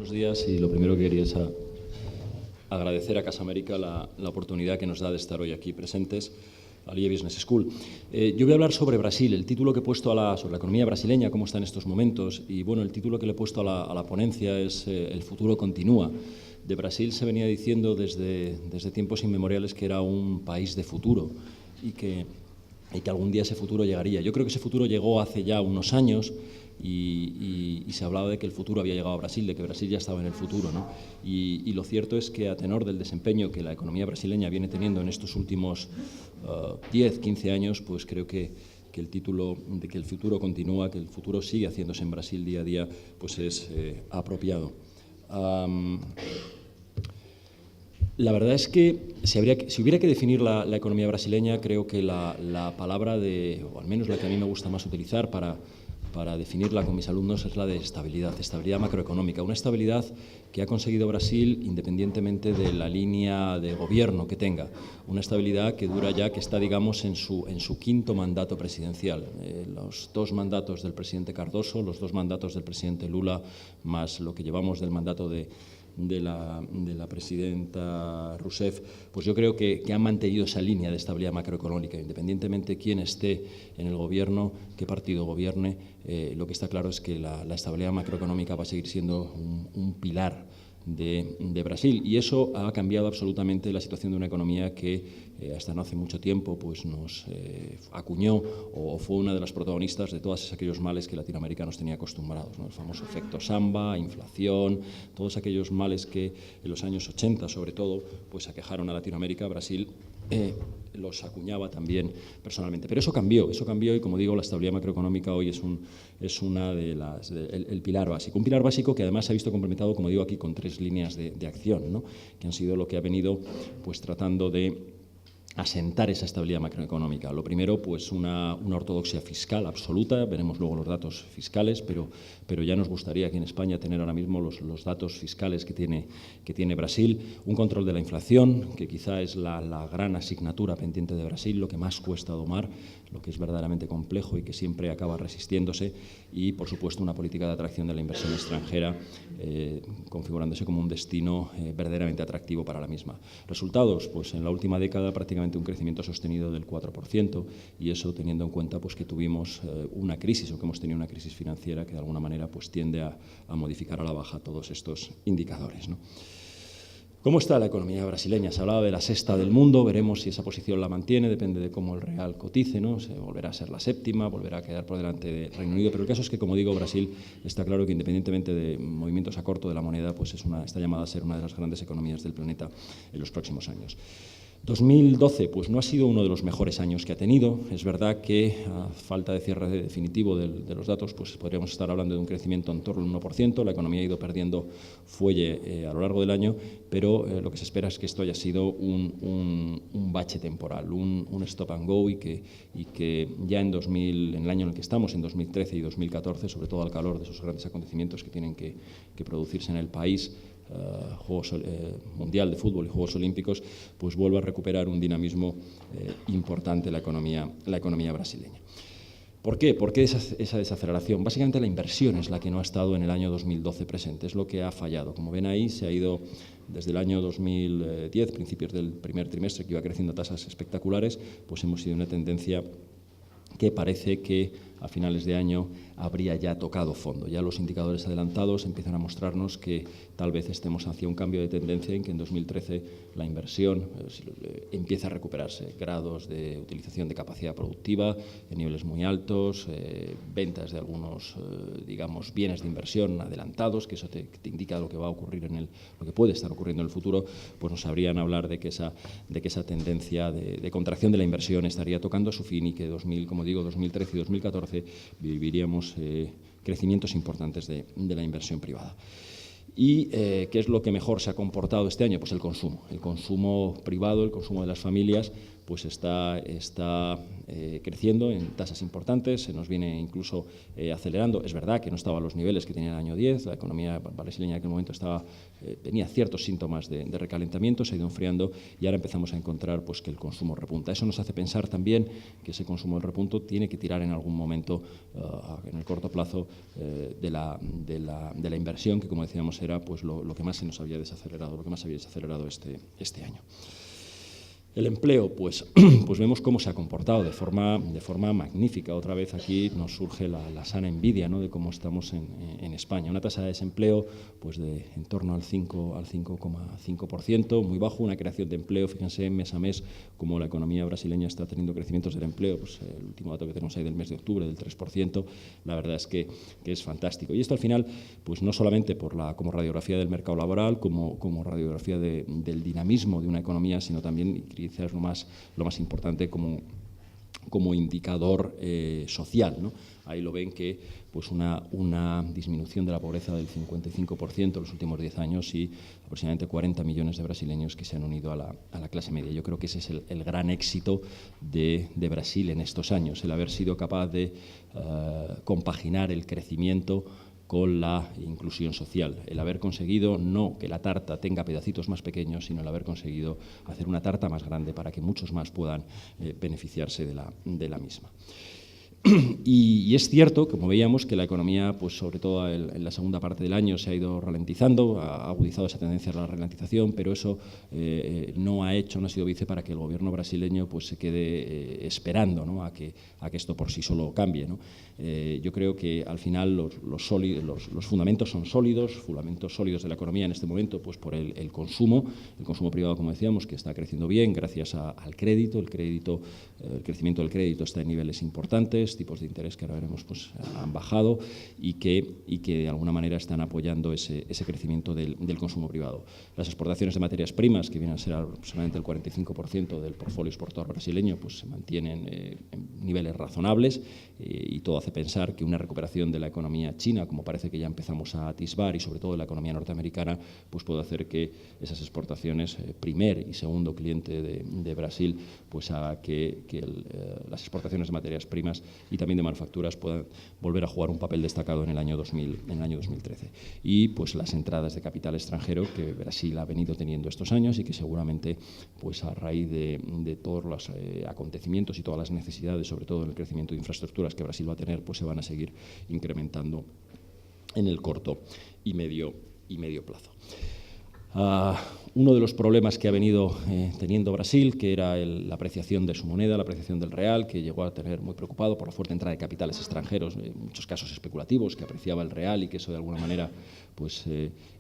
buenos días, y lo primero que quería es agradecer a Casa América la oportunidad que nos da de estar hoy aquí presentes al IE Business School. Yo voy a hablar sobre Brasil, el título que he puesto sobre la economía brasileña, cómo está en estos momentos, y bueno, el título que le he puesto a la ponencia es El futuro continúa. De Brasil se venía diciendo desde tiempos inmemoriales que era un país de futuro y que algún día ese futuro llegaría. Yo creo que ese futuro llegó hace ya unos años y se hablaba de que el futuro había llegado a Brasil, de que Brasil ya estaba en el futuro, ¿no? Y lo cierto es que a tenor del desempeño que la economía brasileña viene teniendo en estos últimos 10, 15 años, pues creo que el título de que el futuro continúa, que el futuro sigue haciéndose en Brasil día a día, pues es apropiado. La verdad es que si hubiera que definir la economía brasileña, creo que la palabra o al menos la que a mí me gusta más utilizar para definirla con mis alumnos, es la de estabilidad macroeconómica. Una estabilidad que ha conseguido Brasil independientemente de la línea de gobierno que tenga. Una estabilidad que dura ya, que está, digamos, en su quinto mandato presidencial. Los 2 mandatos del presidente Cardoso, los 2 mandatos del presidente Lula, más lo que llevamos del mandato de la presidenta Rousseff, pues yo creo que han mantenido esa línea de estabilidad macroeconómica, independientemente de quién esté en el gobierno, qué partido gobierne. Lo que está claro es que la estabilidad macroeconómica va a seguir siendo un pilar de Brasil, y eso ha cambiado absolutamente la situación de una economía que hasta no hace mucho tiempo pues nos acuñó o fue una de las protagonistas de todos aquellos males que Latinoamérica nos tenía acostumbrados, ¿no? El famoso efecto samba, inflación, todos aquellos males que en los años 80 sobre todo pues aquejaron a Latinoamérica. Brasil los acuñaba también personalmente. Pero eso cambió, y como digo, la estabilidad macroeconómica hoy es una de el pilar básico. Un pilar básico que además se ha visto complementado, como digo aquí, con 3 líneas de acción, ¿no? Que han sido lo que ha venido pues tratando de asentar esa estabilidad macroeconómica. Lo primero, pues una ortodoxia fiscal absoluta. Veremos luego los datos fiscales, pero ya nos gustaría aquí en España tener ahora mismo los datos fiscales que tiene Brasil. Un control de la inflación, que quizá es la gran asignatura pendiente de Brasil, lo que más cuesta domar, lo que es verdaderamente complejo y que siempre acaba resistiéndose. Y, por supuesto, una política de atracción de la inversión extranjera, configurándose como un destino verdaderamente atractivo para la misma. Resultados, pues en la última década prácticamente un crecimiento sostenido del 4%, y eso teniendo en cuenta pues que tuvimos una crisis, o que hemos tenido una crisis financiera que de alguna manera pues tiende a modificar a la baja todos estos indicadores, ¿no? ¿Cómo está la economía brasileña? Se hablaba de la 6ª del mundo, veremos si esa posición la mantiene, depende de cómo el real cotice, ¿no? Se volverá a ser la 7ª, volverá a quedar por delante de Reino Unido, pero el caso es que, como digo, Brasil está claro que independientemente de movimientos a corto de la moneda, pues está llamada a ser una de las grandes economías del planeta en los próximos años. 2012 pues no ha sido uno de los mejores años que ha tenido. Es verdad que a falta de cierre definitivo de los datos pues podríamos estar hablando de un crecimiento en torno al 1%. La economía ha ido perdiendo fuelle a lo largo del año, pero lo que se espera es que esto haya sido un bache temporal, un stop and go, y que ya en el año en el que estamos, en 2013 y 2014, sobre todo al calor de esos grandes acontecimientos que tienen que producirse en el país, Juegos Mundial de Fútbol y Juegos Olímpicos, pues vuelve a recuperar un dinamismo importante la economía brasileña. ¿Por qué? ¿Por qué esa desaceleración? Básicamente la inversión es la que no ha estado en el año 2012 presente, es lo que ha fallado. Como ven ahí, se ha ido desde el año 2010, principios del primer trimestre, que iba creciendo a tasas espectaculares, pues hemos ido en una tendencia que parece que a finales de año habría ya tocado fondo. Ya los indicadores adelantados empiezan a mostrarnos que tal vez estemos hacia un cambio de tendencia, en que en 2013 la inversión empieza a recuperarse. Grados de utilización de capacidad productiva en niveles muy altos, ventas de algunos, digamos, bienes de inversión adelantados, que eso te indica lo que va a ocurrir lo que puede estar ocurriendo en el futuro, pues nos sabrían hablar de que esa tendencia de contracción de la inversión estaría tocando su fin, y que 2013 y 2014 viviríamos crecimientos importantes de la inversión privada. ¿Y qué es lo que mejor se ha comportado este año? Pues el consumo privado, el consumo de las familias, pues está creciendo en tasas importantes, se nos viene incluso acelerando. Es verdad que no estaba a los niveles que tenía el año 10, la economía brasileña en aquel momento tenía ciertos síntomas de recalentamiento, se ha ido enfriando y ahora empezamos a encontrar pues, que el consumo repunta. Eso nos hace pensar también que ese consumo del repunto tiene que tirar en algún momento, en el corto plazo, de la inversión, que como decíamos era pues, lo que más se nos había desacelerado, este año. El empleo, pues vemos cómo se ha comportado de forma magnífica. Otra vez aquí nos surge la sana envidia, ¿no?, de cómo estamos en España. Una tasa de desempleo pues de en torno al 5,5%, muy bajo, una creación de empleo, fíjense, mes a mes, como la economía brasileña está teniendo crecimientos del empleo, pues el último dato que tenemos ahí del mes de octubre, del 3%, la verdad es que es fantástico. Y esto al final, pues no solamente como radiografía del mercado laboral, como radiografía del dinamismo de una economía, sino también, quizás lo más importante, como indicador social, ¿no? Ahí lo ven que pues una disminución de la pobreza del 55% en los últimos 10 años y aproximadamente 40 millones de brasileños que se han unido a la clase media. Yo creo que ese es el gran éxito de Brasil en estos años, el haber sido capaz de compaginar el crecimiento con la inclusión social, el haber conseguido no que la tarta tenga pedacitos más pequeños, sino el haber conseguido hacer una tarta más grande para que muchos más puedan beneficiarse de la misma. Y es cierto, como veíamos, que la economía, pues sobre todo en la segunda parte del año, se ha ido ralentizando, ha agudizado esa tendencia a la ralentización, pero eso no ha sido óbice para que el gobierno brasileño pues, se quede esperando, ¿no?, a que esto por sí solo cambie, ¿no? Yo creo que al final los fundamentos son sólidos, fundamentos sólidos de la economía en este momento, pues por el consumo privado, como decíamos, que está creciendo bien gracias al crédito. El crecimiento del crédito está en niveles importantes, tipos de interés que ahora veremos pues han bajado y que de alguna manera están apoyando ese crecimiento del consumo privado. Las exportaciones de materias primas, que vienen a ser aproximadamente el 45% del portfolio exportador brasileño, pues se mantienen en niveles razonables y todo hace pensar que una recuperación de la economía china, como parece que ya empezamos a atisbar, y sobre todo de la economía norteamericana, pues puede hacer que esas exportaciones, primer y segundo cliente de Brasil, pues haga que las exportaciones de materias primas y también de manufacturas puedan volver a jugar un papel destacado en el año 2013. Y pues las entradas de capital extranjero que Brasil ha venido teniendo estos años y que seguramente pues a raíz de todos los acontecimientos y todas las necesidades, sobre todo en el crecimiento de infraestructuras que Brasil va a tener, pues se van a seguir incrementando en el corto y medio plazo. Uno de los problemas que ha venido teniendo Brasil, que era la apreciación de su moneda, la apreciación del real, que llegó a tener muy preocupado por la fuerte entrada de capitales extranjeros, en muchos casos especulativos, que apreciaba el real y que eso de alguna manera pues,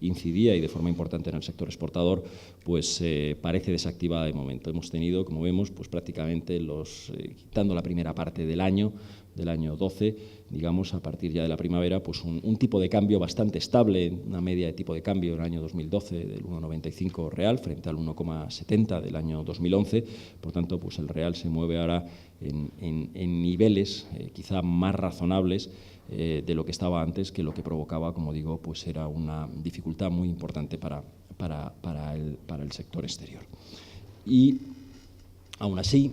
incidía y de forma importante en el sector exportador, pues parece desactivada de momento. Hemos tenido, como vemos, pues prácticamente quitando la primera parte del año 12, digamos, a partir ya de la primavera, pues un tipo de cambio bastante estable, una media de tipo de cambio en el año 2012 del 1,95 real frente al 1,70 del año 2011. Por tanto, pues el real se mueve ahora en niveles quizá más razonables de lo que estaba antes, que lo que provocaba, como digo, pues era una dificultad muy importante para el sector exterior. Y Aún así,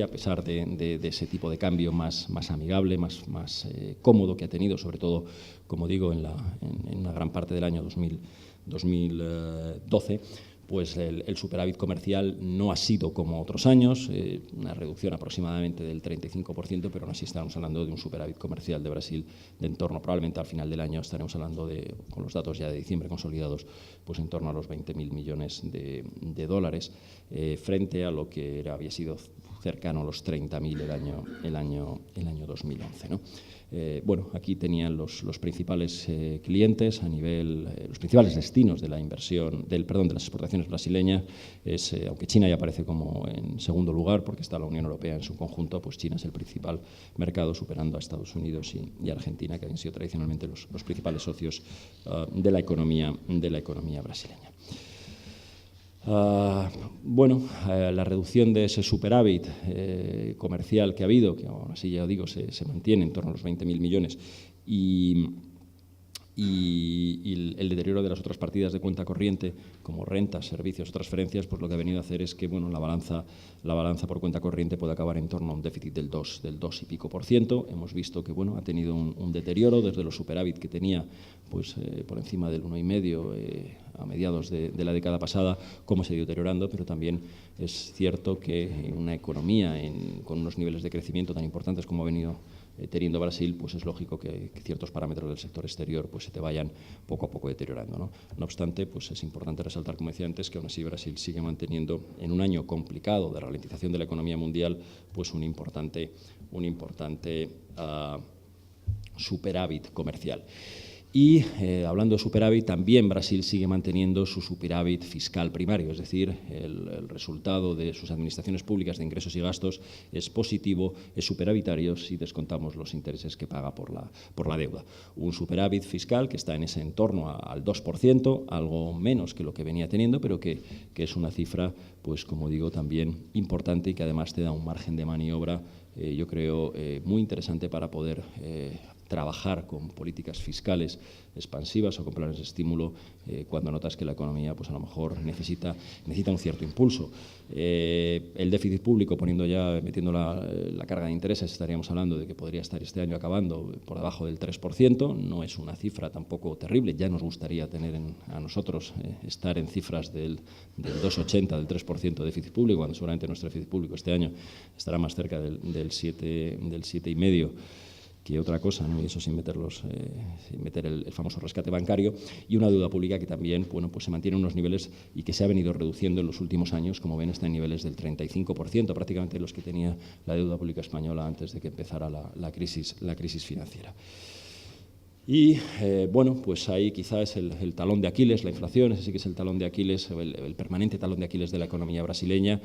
a pesar de ese tipo de cambio más amigable, más cómodo que ha tenido, sobre todo, como digo, en una gran parte del año 2012, pues el superávit comercial no ha sido como otros años, una reducción aproximadamente del 35%, pero aún así estamos hablando de un superávit comercial de Brasil de en torno, probablemente al final del año estaremos hablando con los datos ya de diciembre consolidados, pues en torno a los 20.000 millones de dólares, frente a lo que había sido cercano a los 30.000 el año 2011, ¿no? Bueno, aquí tenían los principales clientes a nivel, los principales destinos de la inversión, de las exportaciones brasileñas, aunque China ya aparece como en segundo lugar, porque está la Unión Europea en su conjunto, pues China es el principal mercado, superando a Estados Unidos y Argentina, que han sido tradicionalmente los principales socios de la economía brasileña. La reducción de ese superávit comercial que ha habido, que aún así ya digo se mantiene en torno a los 20.000 millones, y y el deterioro de las otras partidas de cuenta corriente, como rentas, servicios o transferencias, pues lo que ha venido a hacer es que bueno, la balanza por cuenta corriente puede acabar en torno a un déficit del 2 y pico por ciento. Hemos visto que bueno, ha tenido un deterioro desde los superávit que tenía pues, por encima del 1,5 a mediados de la década pasada, cómo se ha ido deteriorando, pero también es cierto que en una economía con unos niveles de crecimiento tan importantes como ha venido teniendo Brasil, pues es lógico que ciertos parámetros del sector exterior pues se te vayan poco a poco deteriorando, ¿no? No obstante, pues es importante resaltar, como decía antes, que aún así Brasil sigue manteniendo, en un año complicado de ralentización de la economía mundial, pues un importante superávit comercial. Y hablando de superávit, también Brasil sigue manteniendo su superávit fiscal primario, es decir, el resultado de sus administraciones públicas de ingresos y gastos es positivo, es superavitario si descontamos los intereses que paga por la deuda. Un superávit fiscal que está en ese entorno al 2%, algo menos que lo que venía teniendo, pero que es una cifra, pues como digo, también importante y que además te da un margen de maniobra, yo creo, muy interesante para poder trabajar con políticas fiscales expansivas o con planes de estímulo cuando notas que la economía pues a lo mejor necesita un cierto impulso. El déficit público, metiendo la carga de intereses, estaríamos hablando de que podría estar este año acabando por debajo del 3%, no es una cifra tampoco terrible, ya nos gustaría tener a nosotros estar en cifras del 2,80, del 3% de déficit público, cuando seguramente nuestro déficit público este año estará más cerca del 7,5%. Que otra cosa, ¿no? Y eso sin meter el famoso rescate bancario, y una deuda pública que también bueno, pues se mantiene en unos niveles y que se ha venido reduciendo en los últimos años, como ven está en niveles del 35%, prácticamente los que tenía la deuda pública española antes de que empezara la crisis financiera. Y bueno, pues ahí quizá es el talón de Aquiles, la inflación, ese sí que es el talón de Aquiles, el permanente talón de Aquiles de la economía brasileña.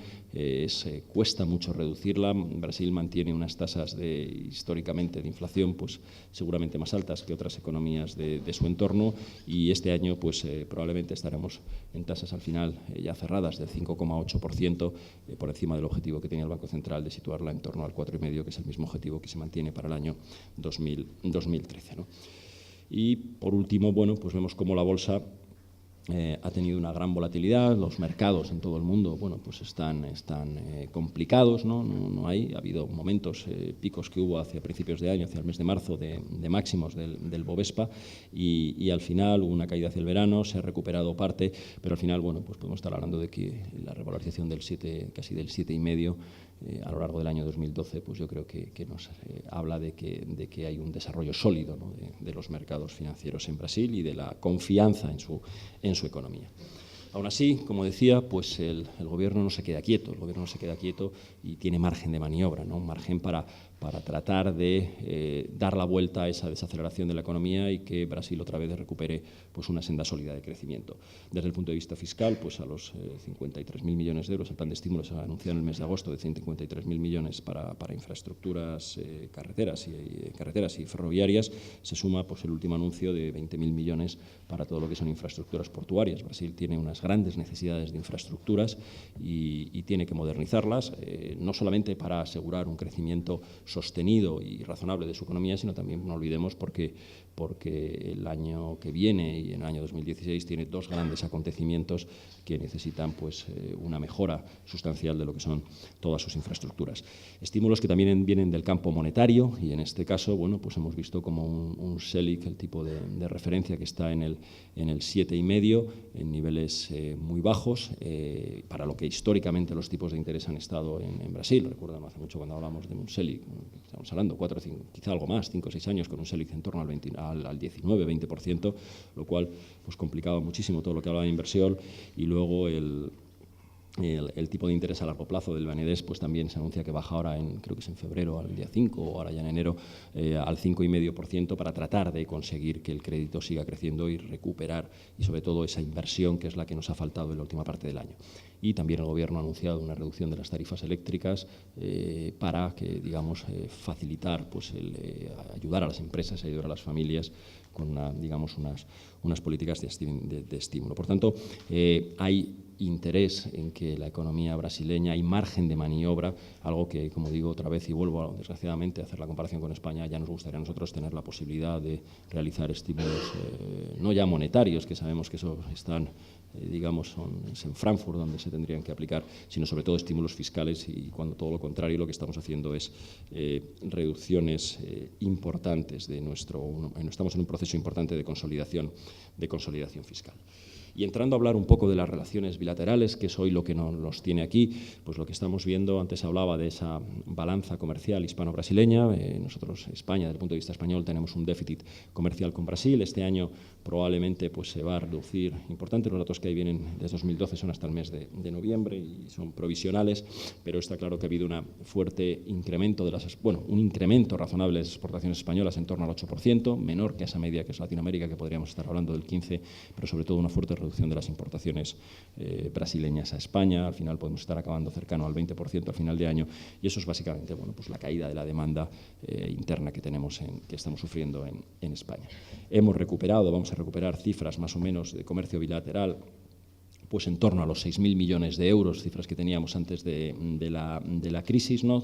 Cuesta mucho reducirla. Brasil mantiene unas tasas históricamente de inflación pues seguramente más altas que otras economías de su entorno, y este año pues probablemente estaremos en tasas al final ya cerradas del 5,8%, por encima del objetivo que tenía el Banco Central de situarla en torno al 4,5%, que es el mismo objetivo que se mantiene para el año 2013, ¿no? Y por último, bueno, pues vemos cómo la bolsa ha tenido una gran volatilidad, los mercados en todo el mundo, bueno, pues están complicados, ¿no? No ha habido momentos, picos que hubo hacia principios de año, hacia el mes de marzo, de máximos del Bovespa, y al final hubo una caída hacia el verano, se ha recuperado parte, pero al final, bueno, pues podemos estar hablando de que la revalorización casi del 7,5%, a lo largo del año 2012, pues yo creo que nos habla de que hay un desarrollo sólido, ¿no? de los mercados financieros en Brasil y de la confianza en su economía. Aún así, como decía, pues el gobierno no se queda quieto, y tiene margen de maniobra, ¿no? Un margen para tratar de dar la vuelta a esa desaceleración de la economía y que Brasil otra vez recupere pues una senda sólida de crecimiento. Desde el punto de vista fiscal, pues a los 53.000 millones de euros, el plan de estímulos se ha anunciado en el mes de agosto de 153.000 millones para infraestructuras, carreteras y ferroviarias, se suma pues el último anuncio de 20.000 millones para todo lo que son infraestructuras portuarias. Brasil tiene unas grandes necesidades de infraestructuras y tiene que modernizarlas, no solamente para asegurar un crecimiento sostenido y razonable de su economía, sino también, no olvidemos, porque el año que viene y en el año 2016 tiene dos grandes acontecimientos que necesitan pues, una mejora sustancial de lo que son todas sus infraestructuras. Estímulos que también vienen del campo monetario, y en este caso bueno, pues hemos visto como un Selic, el tipo de referencia, que está en el 7,5, en niveles muy bajos, para lo que históricamente los tipos de interés han estado en Brasil. Recuerdo hace mucho cuando hablamos de un Selic, estamos hablando 4 o 5, quizá algo más, 5 o 6 años con un Selic en torno al 19-20%, lo cual pues complicaba muchísimo todo lo que hablaba de inversión, y luego el tipo de interés a largo plazo del Banedes pues también se anuncia que baja ahora, creo que es en febrero, al día 5, o ahora ya en enero, al 5,5%, para tratar de conseguir que el crédito siga creciendo y recuperar, y sobre todo esa inversión que es la que nos ha faltado en la última parte del año. Y también el Gobierno ha anunciado una reducción de las tarifas eléctricas para que, digamos, facilitar, pues ayudar a las empresas, ayudar a las familias digamos, unas políticas de estímulo. Por tanto, hay interés en que la economía brasileña, hay margen de maniobra, algo que, como digo otra vez y vuelvo desgraciadamente a hacer la comparación con España, ya nos gustaría a nosotros tener la posibilidad de realizar estímulos no ya monetarios, que sabemos que eso están, digamos, es en Frankfurt donde se tendrían que aplicar, sino sobre todo estímulos fiscales, y cuando todo lo contrario lo que estamos haciendo es reducciones importantes estamos en un proceso importante de consolidación fiscal. Y entrando a hablar un poco de las relaciones bilaterales, que es hoy lo que nos tiene aquí, pues lo que estamos viendo, antes hablaba de esa balanza comercial hispano-brasileña. Nosotros, España, desde el punto de vista español, tenemos un déficit comercial con Brasil. Este año probablemente pues, se va a reducir importante. Los datos que ahí vienen desde 2012 son hasta el mes de noviembre y son provisionales, pero está claro que ha habido un fuerte incremento un incremento razonable de las exportaciones españolas en torno al 8%, menor que esa media que es Latinoamérica, que podríamos estar hablando del 15%, pero sobre todo una fuerte reducción de las importaciones brasileñas a España. Al final podemos estar acabando cercano al 20% al final de año, y eso es básicamente pues la caída de la demanda interna que estamos sufriendo en España. Vamos a recuperar cifras más o menos de comercio bilateral pues en torno a los 6.000 millones de euros, cifras que teníamos antes de la crisis, ¿no?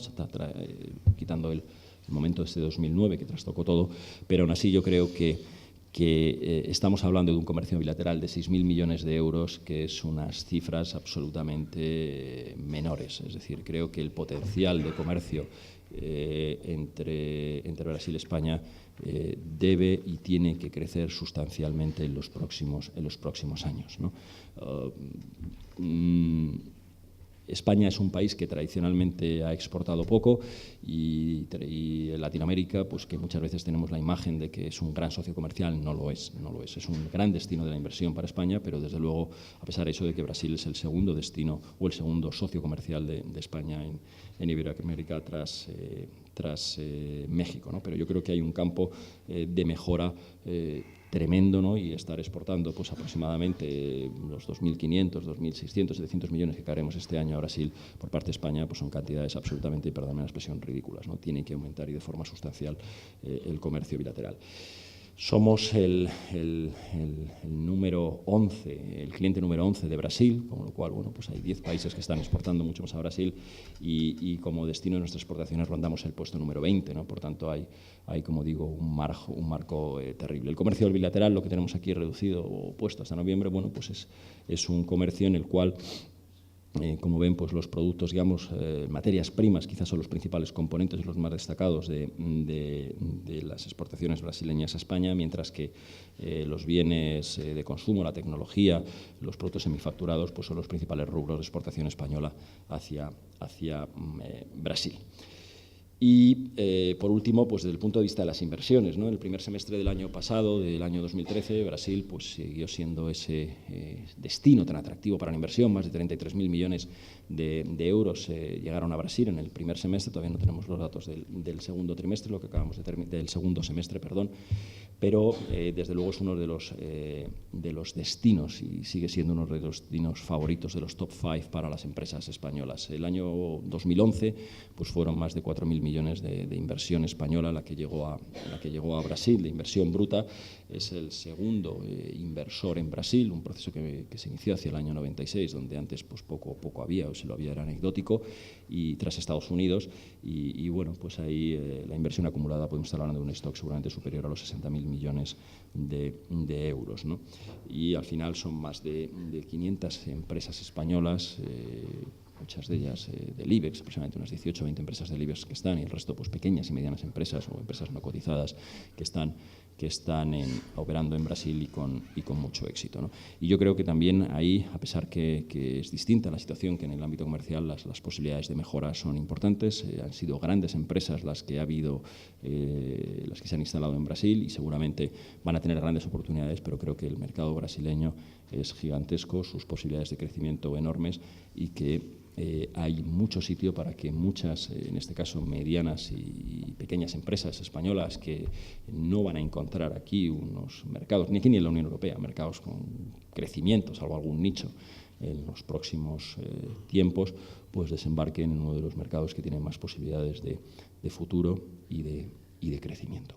Quitando el momento de 2009 que trastocó todo, pero aún así yo creo que estamos hablando de un comercio bilateral de 6.000 millones de euros, que es unas cifras absolutamente menores. Es decir, creo que el potencial de comercio entre Brasil y España debe y tiene que crecer sustancialmente en los próximos años, ¿no? España es un país que tradicionalmente ha exportado poco y en Latinoamérica, pues que muchas veces tenemos la imagen de que es un gran socio comercial, no lo es. Es un gran destino de la inversión para España, pero desde luego, a pesar de eso, de que Brasil es el segundo destino o el segundo socio comercial de España en Iberoamérica tras México, ¿no? Pero yo creo que hay un campo de mejora tremendo, ¿no? Y estar exportando pues aproximadamente los 2.500, 2.600, 700 millones que caeremos este año a Brasil por parte de España, pues son cantidades absolutamente, perdóname la expresión, ridículas, ¿no? Tiene que aumentar y de forma sustancial el comercio bilateral. Somos el número 11, el cliente número 11 de Brasil, con lo cual, bueno, pues hay 10 países que están exportando mucho más a Brasil y como destino de nuestras exportaciones rondamos el puesto número 20, ¿no? Por tanto, hay como digo, un marco terrible. El comercio bilateral, lo que tenemos aquí reducido o puesto hasta noviembre, bueno, pues es un comercio en el cual como ven, pues los productos, digamos, materias primas quizás son los principales componentes y los más destacados de las exportaciones brasileñas a España, mientras que los bienes de consumo, la tecnología, los productos semifacturados, pues son los principales rubros de exportación española hacia Brasil. Y, por último, pues desde el punto de vista de las inversiones, ¿no? En el primer semestre del año pasado, del año 2013, Brasil pues siguió siendo ese destino tan atractivo para la inversión. Más de 33.000 millones de euros llegaron a Brasil en el primer semestre. Todavía no tenemos los datos del segundo trimestre, lo que acabamos del segundo semestre, perdón. Pero, desde luego, es uno de los destinos y sigue siendo uno de los destinos favoritos de los top 5 para las empresas españolas. El año 2011 pues fueron más de 4.000 millones de inversión española la que llegó a Brasil, de inversión bruta. Es el segundo inversor en Brasil, un proceso que se inició hacia el año 96, donde antes pues poco había, o si lo había era anecdótico, y tras Estados Unidos. Y bueno, pues ahí la inversión acumulada podemos estar hablando de un stock seguramente superior a los 60.000 millones de euros, ¿no? Y al final son más de 500 empresas españolas, muchas de ellas del IBEX, aproximadamente unas 18 o 20 empresas del IBEX que están, y el resto pues pequeñas y medianas empresas o empresas no cotizadas que están operando en Brasil y con mucho éxito, ¿no? Y yo creo que también ahí, a pesar que es distinta la situación que en el ámbito comercial, las posibilidades de mejora son importantes. Han sido grandes empresas las que se han instalado en Brasil y seguramente van a tener grandes oportunidades, pero creo que el mercado brasileño es gigantesco, sus posibilidades de crecimiento enormes, y que hay mucho sitio para que muchas, en este caso medianas y pequeñas empresas españolas que no van a encontrar aquí unos mercados, ni aquí ni en la Unión Europea, mercados con crecimiento, salvo algún nicho en los próximos tiempos, pues desembarquen en uno de los mercados que tienen más posibilidades de futuro y de crecimiento.